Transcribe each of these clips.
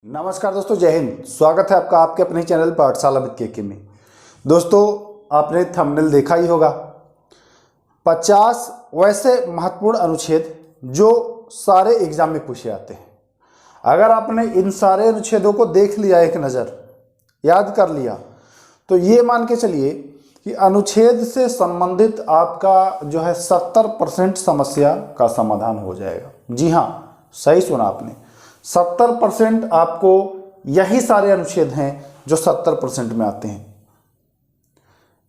नमस्कार दोस्तों, जय हिंद। स्वागत है आपका आपके अपने चैनल पाठशाला विद केके में। दोस्तों, आपने थंबनेल देखा ही होगा। 50 वैसे महत्वपूर्ण अनुच्छेद जो सारे एग्जाम में पूछे जाते हैं। अगर आपने इन सारे अनुच्छेदों को देख लिया, एक नज़र याद कर लिया, तो ये मान के चलिए कि अनुच्छेद से संबंधित आपका जो है 70% समस्या का समाधान हो जाएगा। जी हाँ, सही सुना आपने, 70% आपको यही सारे अनुच्छेद हैं जो 70% में आते हैं।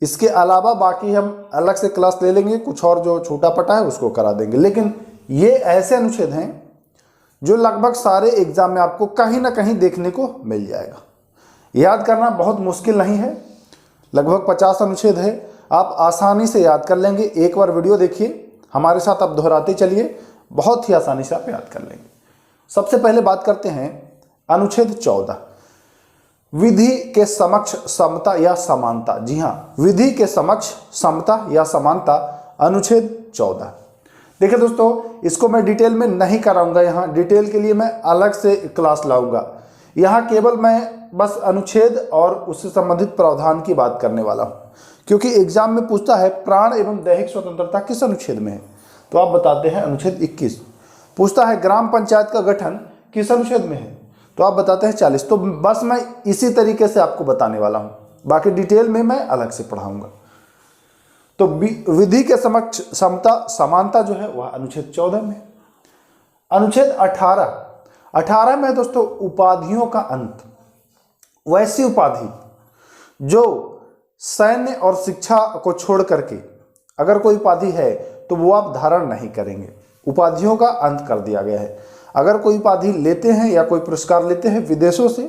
इसके अलावा बाकी हम अलग से क्लास ले लेंगे, कुछ और जो छोटा पटा है उसको करा देंगे। लेकिन ये ऐसे अनुच्छेद हैं जो लगभग सारे एग्जाम में आपको कहीं ना कहीं देखने को मिल जाएगा। याद करना बहुत मुश्किल नहीं है, लगभग 50 अनुच्छेद है, आप आसानी से याद कर लेंगे। एक बार वीडियो देखिए, हमारे साथ आप दोहराते चलिए, बहुत ही आसानी से आप याद कर लेंगे। सबसे पहले बात करते हैं अनुच्छेद 14, विधि के समक्ष समता या समानता। जी हाँ, विधि के समक्ष समता या समानता, अनुच्छेद 14। देखिए दोस्तों, इसको मैं डिटेल में नहीं कराऊंगा, यहाँ डिटेल के लिए मैं अलग से क्लास लाऊंगा। यहाँ केवल मैं बस अनुच्छेद और उससे संबंधित प्रावधान की बात करने वाला हूँ, क्योंकि एग्जाम में पूछता है प्राण एवं दैहिक स्वतंत्रता किस अनुच्छेद में है, तो आप बताते हैं अनुच्छेद 21। पूछता है ग्राम पंचायत का गठन किस अनुच्छेद में है, तो आप बताते हैं 40। तो बस मैं इसी तरीके से आपको बताने वाला हूं, बाकी डिटेल में मैं अलग से पढ़ाऊंगा। तो विधि के समक्ष समता समानता जो है वह अनुच्छेद 14 में। अनुच्छेद 18 में दोस्तों उपाधियों का अंत। वैसी उपाधि जो सैन्य और शिक्षा को छोड़ करके अगर कोई उपाधि है तो वो आप धारण नहीं करेंगे। उपाधियों का अंत कर दिया गया है। अगर कोई उपाधि लेते हैं या कोई पुरस्कार लेते हैं विदेशों से,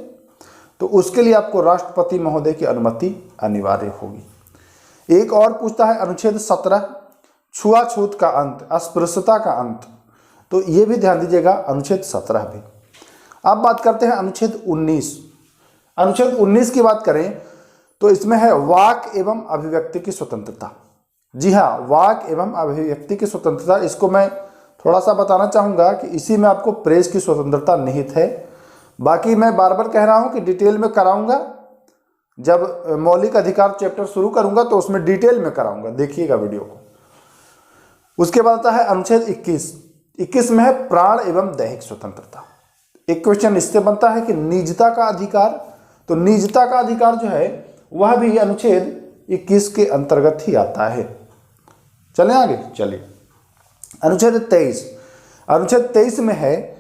तो उसके लिए आपको राष्ट्रपति महोदय की अनुमति अनिवार्य होगी। एक और पूछता है अनुच्छेद 17, छुआछूत का अंत, अस्पृश्यता का अंत, तो ये भी ध्यान दीजिएगा, अनुच्छेद 17 भी। अब बात करते हैं अनुच्छेद 19। अनुच्छेद 19 की बात करें तो इसमें है वाक एवं अभिव्यक्ति की स्वतंत्रता। जी हाँ, वाक एवं अभिव्यक्ति की स्वतंत्रता। इसको मैं थोड़ा सा बताना चाहूँगा कि इसी में आपको प्रेस की स्वतंत्रता निहित है। बाकी मैं बार बार कह रहा हूँ कि डिटेल में कराऊंगा, जब मौलिक अधिकार चैप्टर शुरू करूंगा तो उसमें डिटेल में कराऊंगा, देखिएगा वीडियो को। उसके बाद आता है अनुच्छेद 21 में है प्राण एवं दैहिक स्वतंत्रता। एक क्वेश्चन इससे बनता है कि निजता का अधिकार, तो निजता का अधिकार जो है वह भी अनुच्छेद 21 के अंतर्गत ही आता है। चलें आगे, चलिए अनुच्छेद 23 में है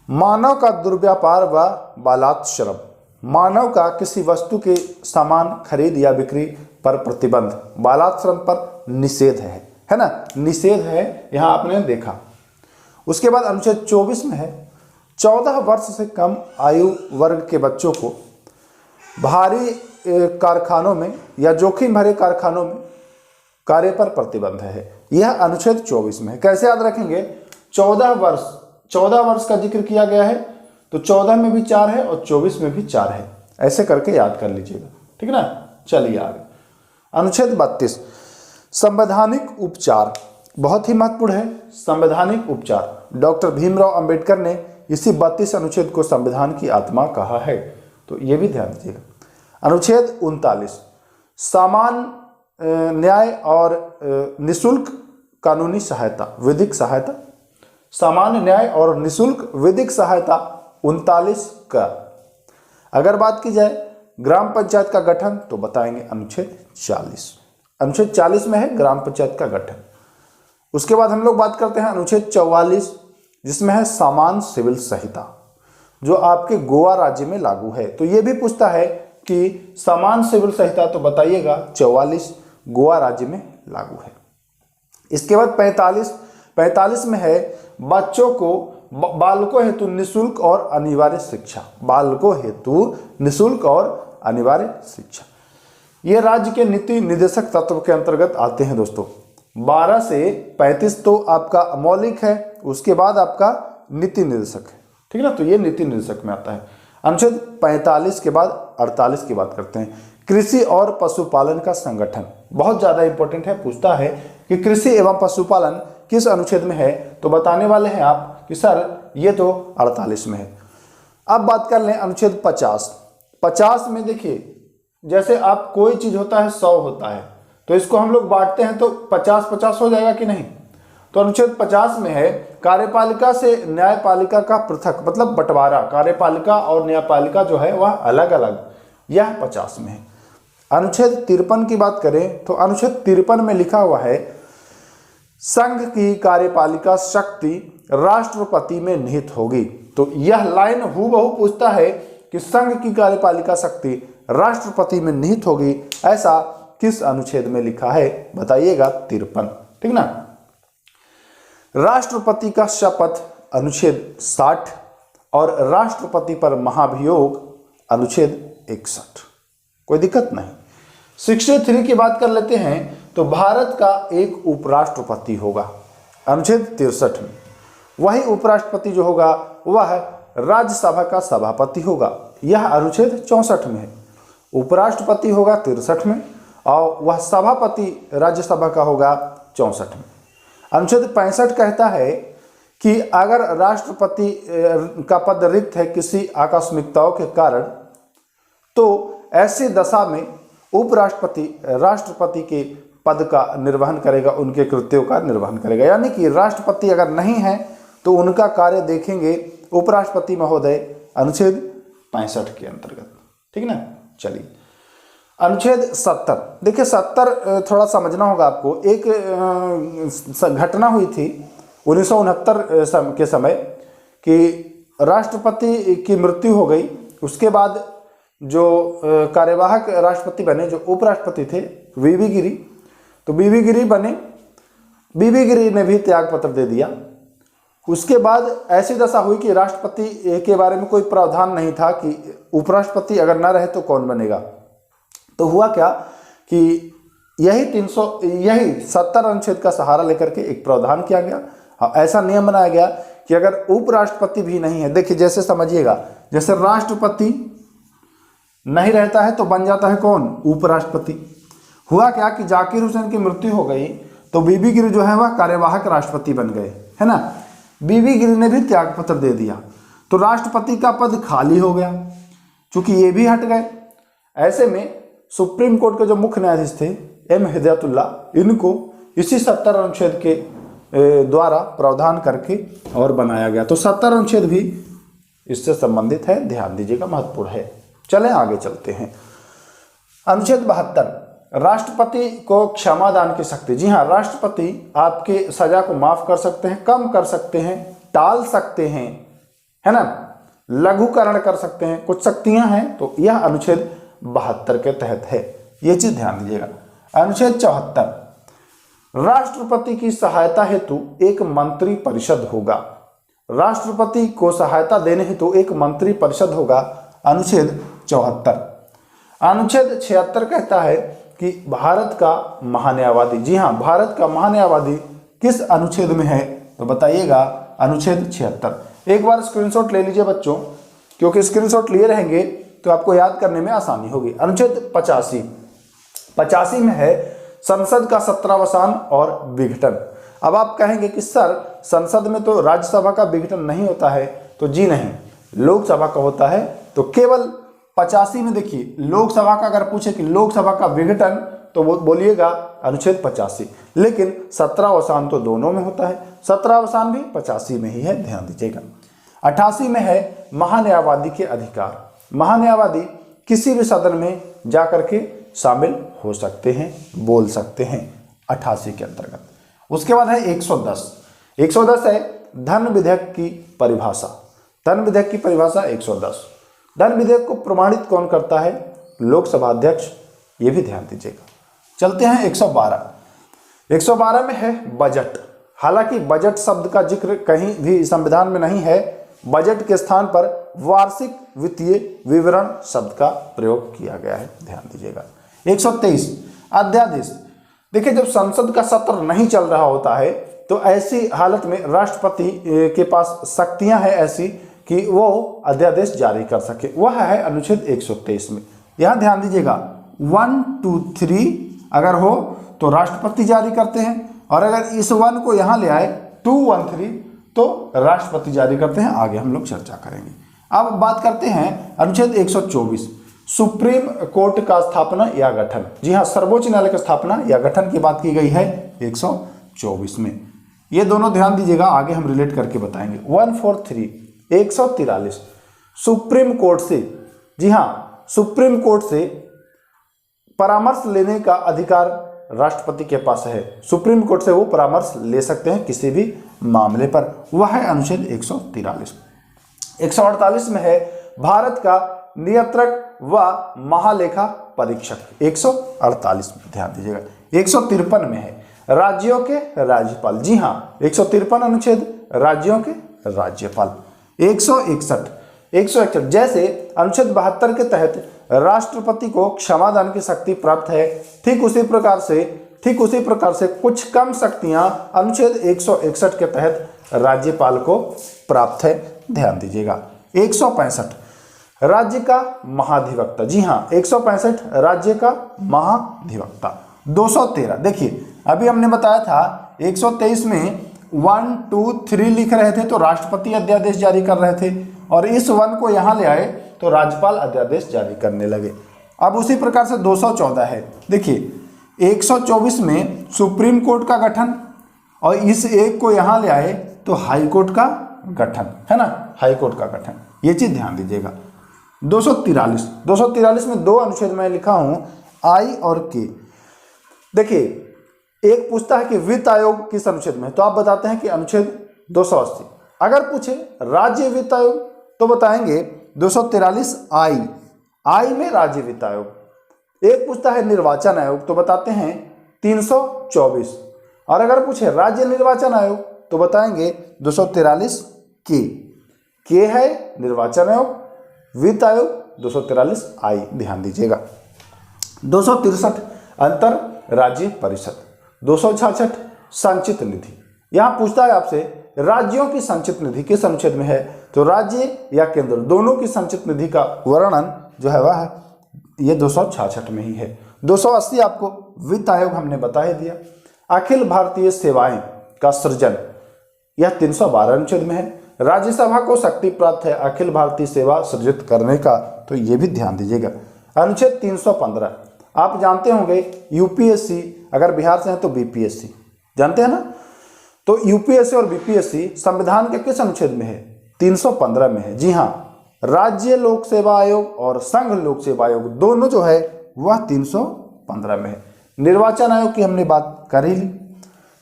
मानव का दुर्व्यापार व बलात्श्रम। मानव का किसी वस्तु के सामान खरीद या बिक्री पर प्रतिबंध, बलात्श्रम पर निषेध है ना, निषेध है, यहाँ आपने देखा। उसके बाद अनुच्छेद 24 में है 14 वर्ष से कम आयु वर्ग के बच्चों को भारी कारखानों में या जोखिम भरे कारखानों में कार्य पर प्रतिबंध है। यह अनुच्छेद 24 में है। कैसे याद रखेंगे, 14 वर्ष का जिक्र किया गया है, तो 14 में भी 4 है और 24 में भी 4 है, ऐसे करके याद कर लीजिएगा, ठीक है ना। चलिए आगे, अनुच्छेद 32 संवैधानिक उपचार, बहुत ही महत्वपूर्ण है। संवैधानिक उपचार, डॉक्टर भीमराव अंबेडकर ने इसी 32 अनुच्छेद को संविधान की आत्मा कहा है, तो ये भी ध्यान दीजिएगा। अनुच्छेद 39 सामान्य न्याय और निशुल्क कानूनी सहायता, विधिक सहायता, सामान्य न्याय और निशुल्क विधिक सहायता 39 का। अगर बात की जाए ग्राम पंचायत का गठन, तो बताएंगे अनुच्छेद 40। अनुच्छेद 40 में है ग्राम पंचायत का गठन। उसके बाद हम लोग बात करते हैं अनुच्छेद 44, जिसमें है सामान्य सिविल संहिता, जो आपके गोवा राज्य में लागू है। तो ये भी पूछता है कि सामान्य सिविल संहिता, तो बताइएगा 44 गोवा राज्य में लागू है। इसके बाद 45 में है बच्चों को बालकों हेतु निःशुल्क और अनिवार्य शिक्षा, बालकों हेतु निःशुल्क और अनिवार्य शिक्षा। ये राज्य के नीति निर्देशक तत्व के अंतर्गत आते हैं दोस्तों। 12 से 35 तो आपका मौलिक है, उसके बाद आपका नीति निर्देशक है, ठीक है ना, तो ये नीति निर्देशक में आता है। अनुच्छेद 45 के बाद 48 की बात करते हैं, कृषि और पशुपालन का संगठन, बहुत ज़्यादा इंपॉर्टेंट है। पूछता है कि कृषि एवं पशुपालन किस अनुच्छेद में है, तो बताने वाले हैं आप कि सर ये तो 48 में है। अब बात कर लें अनुच्छेद 50। 50 में देखिए, जैसे आप कोई चीज होता है 100 होता है, तो इसको हम लोग बांटते हैं तो 50-50 हो जाएगा कि नहीं। तो अनुच्छेद 50 में है कार्यपालिका से न्यायपालिका का पृथक, मतलब बंटवारा, कार्यपालिका और न्यायपालिका जो है वह अलग अलग, यह 50 में है। अनुच्छेद 53 की बात करें तो अनुच्छेद 53 में लिखा हुआ है संघ की कार्यपालिका शक्ति राष्ट्रपति में निहित होगी। तो यह लाइन हूबहू पूछता है कि संघ की कार्यपालिका शक्ति राष्ट्रपति में निहित होगी, ऐसा किस अनुच्छेद में लिखा है बताइएगा। 53, ठीक ना। राष्ट्रपति का शपथ अनुच्छेद 60 और राष्ट्रपति पर महाभियोग अनुच्छेद 61, कोई दिक्कत नहीं। 63 की बात कर लेते हैं तो भारत का एक उपराष्ट्रपति होगा अनुच्छेद 63 में। वही उपराष्ट्रपति जो होगा वह राज्यसभा का सभापति होगा, यह अनुच्छेद 64 में है। उपराष्ट्रपति होगा 63 में और वह सभापति राज्यसभा का होगा 64 में। अनुच्छेद 65 कहता है कि अगर राष्ट्रपति का पद रिक्त है किसी आकस्मिकताओं के कारण, तो ऐसी दशा में उपराष्ट्रपति राष्ट्रपति के पद का निर्वहन करेगा, उनके कृत्यों का निर्वहन करेगा। यानी कि राष्ट्रपति अगर नहीं है तो उनका कार्य देखेंगे उपराष्ट्रपति महोदय, अनुच्छेद 65 के अंतर्गत, ठीक ना। चलिए अनुच्छेद 70, देखिए 70 थोड़ा समझना होगा आपको। एक घटना हुई थी 1969 के समय कि राष्ट्रपति की मृत्यु हो गई। उसके बाद जो कार्यवाहक राष्ट्रपति बने, जो उपराष्ट्रपति थे वीवी गिरी, तो वीवी गिरी बने। वीवी गिरी ने भी त्याग पत्र दे दिया। उसके बाद ऐसी दशा हुई कि राष्ट्रपति के बारे में कोई प्रावधान नहीं था कि उपराष्ट्रपति अगर ना रहे तो कौन बनेगा। तो हुआ क्या कि यही 70 अनुच्छेद का सहारा लेकर के एक प्रावधान किया गया। ऐसा नियम बनाया गया कि अगर उपराष्ट्रपति भी नहीं है, देखिए जैसे समझिएगा, जैसे राष्ट्रपति नहीं रहता है तो बन जाता है कौन, उपराष्ट्रपति। हुआ क्या कि जाकिर हुसैन की मृत्यु हो गई तो बीबी गिरी जो है वह कार्यवाहक राष्ट्रपति बन गए, है ना। बीबी गिरी ने भी त्याग पत्र दे दिया तो राष्ट्रपति का पद खाली हो गया, चूंकि ये भी हट गए। ऐसे में सुप्रीम कोर्ट के जो मुख्य न्यायाधीश थे एम हिदायतुल्ला, इनको इसी 70 अनुच्छेद के द्वारा प्रावधान करके और बनाया गया। तो 70 अनुच्छेद भी इससे संबंधित है, ध्यान दीजिएगा, महत्वपूर्ण है। चलें आगे चलते हैं। अनुच्छेद 72, राष्ट्रपति को क्षमादान की शक्ति। जी हाँ, राष्ट्रपति आपके सजा को माफ कर सकते हैं, कम कर सकते हैं, टाल सकते हैं, है ना, लघुकरण कर सकते हैं, कुछ शक्तियां हैं। तो यह अनुच्छेद 72 के तहत है, ये चीज ध्यान दीजिएगा। अनुच्छेद 74, राष्ट्रपति की सहायता हेतु एक मंत्री परिषद होगा। राष्ट्रपति को सहायता देने हेतु एक मंत्री परिषद होगा, अनुच्छेद 74। अनुच्छेद 76 कहता है कि भारत का महान्यायवादी, जी हाँ, भारत का महान्यायवादी किस अनुच्छेद में है तो बताइएगा, अनुच्छेद 76। एक बार स्क्रीनशॉट ले लीजिए बच्चों, क्योंकि स्क्रीनशॉट लिए रहेंगे तो आपको याद करने में आसानी होगी। अनुच्छेद 85 में है संसद का सत्रावसान और विघटन। अब आप कहेंगे कि सर संसद में तो राज्यसभा का विघटन नहीं होता है, तो जी नहीं, लोकसभा का होता है। तो केवल 85 में देखिए, लोकसभा का अगर पूछे कि लोकसभा का विघटन तो बोलिएगा अनुच्छेद 85, लेकिन सत्रावसान तो दोनों में होता है, सत्रावसान भी 85 में ही है, ध्यान दीजिएगा। 88 में है महान्यायवादी के अधिकार। महान्यायवादी किसी भी सदन में जाकर के शामिल हो सकते हैं, बोल सकते हैं, 88 के अंतर्गत। उसके बाद है 110 है धन विधेयक की परिभाषा। धन विधेयक की परिभाषा 110। धन विधेयक को प्रमाणित कौन करता है, लोकसभा अध्यक्ष, ये भी ध्यान दीजिएगा। चलते हैं 112 में है बजट। हालांकि बजट शब्द का जिक्र कहीं भी संविधान में नहीं है, बजट के स्थान पर वार्षिक वित्तीय विवरण शब्द का प्रयोग किया गया है, ध्यान दीजिएगा। 123 अध्यादेश। देखिए, जब संसद का सत्र नहीं चल रहा होता है तो ऐसी हालत में राष्ट्रपति के पास शक्तियां हैं ऐसी कि वो अध्यादेश जारी कर सके, वह है अनुच्छेद 123 में। यहां ध्यान दीजिएगा, 1, 2, 3 अगर हो तो राष्ट्रपति जारी करते हैं, और अगर इस 1 को यहां ले आए 2, 1, 3 तो राष्ट्रपति जारी करते हैं। आगे हम लोग चर्चा करेंगे। अब बात करते हैं अनुच्छेद 124 सुप्रीम कोर्ट का स्थापना या गठन। जी हाँ, सर्वोच्च न्यायालय का स्थापना या गठन की बात की गई है 124 में। ये दोनों ध्यान दीजिएगा, आगे हम रिलेट करके बताएंगे। 143 143 सुप्रीम कोर्ट से, जी हाँ, सुप्रीम कोर्ट से परामर्श लेने का अधिकार राष्ट्रपति के पास है। सुप्रीम कोर्ट से वो परामर्श ले सकते हैं किसी भी मामले पर, वह है अनुच्छेद 143। 148 में है भारत का नियंत्रक व महालेखा परीक्षक, 148 में ध्यान दीजिएगा। 153 में है राज्यों के राज्यपाल। जी हाँ, 153 अनुच्छेद राज्यों के राज्यपाल। 161 जैसे अनुच्छेद 72 के तहत राष्ट्रपति को क्षमादान की शक्ति प्राप्त है, ठीक उसी प्रकार से कुछ कम शक्तियां अनुच्छेद 161 के तहत राज्यपाल को प्राप्त है। ध्यान दीजिएगा। 165 राज्य का महाधिवक्ता। जी हाँ, 165 राज्य का महाधिवक्ता। 213 देखिए, अभी हमने बताया था 123 में 1 2 3 लिख रहे थे तो राष्ट्रपति अध्यादेश जारी कर रहे थे, और इस 1 को यहाँ ले आए तो राज्यपाल अध्यादेश जारी करने लगे। अब उसी प्रकार से 214 है। देखिए 124 में सुप्रीम कोर्ट का गठन, और इस 1 को यहाँ ले आए तो हाई कोर्ट का गठन, है ना, हाई कोर्ट का गठन। ये चीज ध्यान दीजिएगा। 243 में 2 अनुच्छेद मैं लिखा हूं, आई और के। देखिए, एक पूछता है कि वित्त आयोग किस अनुच्छेद में है, तो आप बताते हैं कि अनुच्छेद 280। अगर पूछे राज्य वित्त आयोग तो बताएंगे 243 आई में राज्य वित्त आयोग। एक पूछता है निर्वाचन आयोग तो बताते हैं 324, और अगर पूछे राज्य निर्वाचन आयोग तो बताएंगे 243 के है निर्वाचन आयोग, वित्त आयोग 243 आई। ध्यान दीजिएगा। 263 अंतर राज्य परिषद। 266 संचित निधि। यहां पूछता है आपसे राज्यों की संचित निधि किस अनुच्छेद में है, तो राज्य या केंद्र दोनों की संचित निधि का वर्णन जो है वह ये 266 में ही है। 280 आपको वित्त आयोग हमने बता ही दिया। अखिल भारतीय सेवाएं का सृजन, यह 312 अनुच्छेद में है। राज्यसभा को शक्ति प्राप्त है अखिल भारतीय सेवा सृजित करने का, तो ये भी ध्यान दीजिएगा। अनुच्छेद 315 आप जानते होंगे, यूपीएससी अगर बिहार से है तो बीपीएससी जानते हैं ना, तो यूपीएससी और बीपीएससी संविधान के किस अनुच्छेद में है, 315 में है। जी हाँ, राज्य लोक सेवा आयोग और संघ लोक सेवा आयोग दोनों जो है वह 315 में है। निर्वाचन आयोग की हमने बात कर ही ली।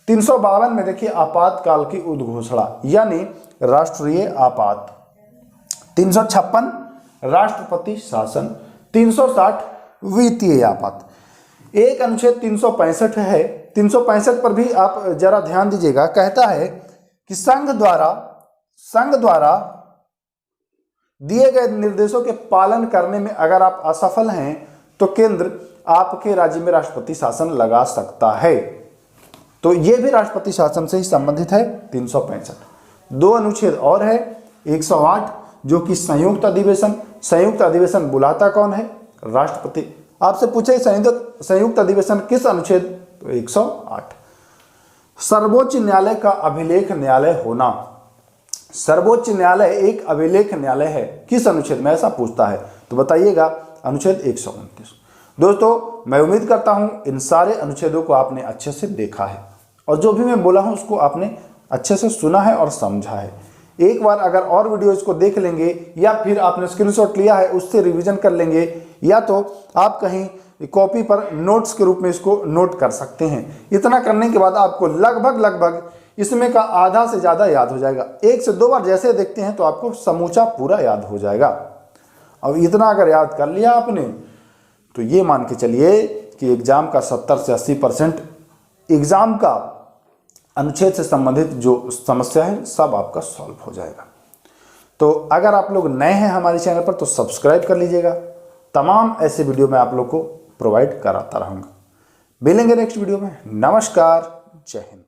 352 में देखिए आपातकाल की उद्घोषणा यानी राष्ट्रीय आपात। 356 राष्ट्रपति शासन। 360 वित्तीय आपात। एक अनुच्छेद 365 है, 365 पर भी आप जरा ध्यान दीजिएगा। कहता है कि संघ द्वारा दिए गए निर्देशों के पालन करने में अगर आप असफल हैं तो केंद्र आपके राज्य में राष्ट्रपति शासन लगा सकता है, तो यह भी राष्ट्रपति शासन से ही संबंधित है। 365 2 अनुच्छेद और है। 108 जो कि संयुक्त अधिवेशन बुलाता कौन है, राष्ट्रपति। आपसे पूछे संयुक्त अधिवेशन किस अनुच्छेद, तो 108। सर्वोच्च न्यायालय का अभिलेख न्यायालय होना। सर्वोच्च न्यायालय एक अभिलेख न्यायालय है, किस अनुच्छेद में, ऐसा पूछता है तो बताइएगा अनुच्छेद 129। दोस्तों मैं उम्मीद करता हूं इन सारे अनुच्छेदों को आपने अच्छे से देखा है, और जो भी मैं बोला हूं उसको आपने अच्छे से सुना है और समझा है। एक बार अगर और वीडियोज को देख लेंगे या फिर आपने स्क्रीनशॉट लिया है उससे रिवीजन कर लेंगे, या तो आप कहीं कॉपी पर नोट्स के रूप में इसको नोट कर सकते हैं। इतना करने के बाद आपको लगभग इसमें का आधा से ज़्यादा याद हो जाएगा। 1 से 2 बार जैसे देखते हैं तो आपको समूचा पूरा याद हो जाएगा। अब इतना अगर याद कर लिया आपने तो ये मान के चलिए कि एग्जाम का 70 से 80% एग्जाम का अनुच्छेद से संबंधित जो समस्या है सब आपका सॉल्व हो जाएगा। तो अगर आप लोग नए हैं हमारे चैनल पर तो सब्सक्राइब कर लीजिएगा। तमाम ऐसे वीडियो मैं आप लोग को प्रोवाइड कराता रहूँगा। मिलेंगे नेक्स्ट वीडियो में। नमस्कार, जय हिंद।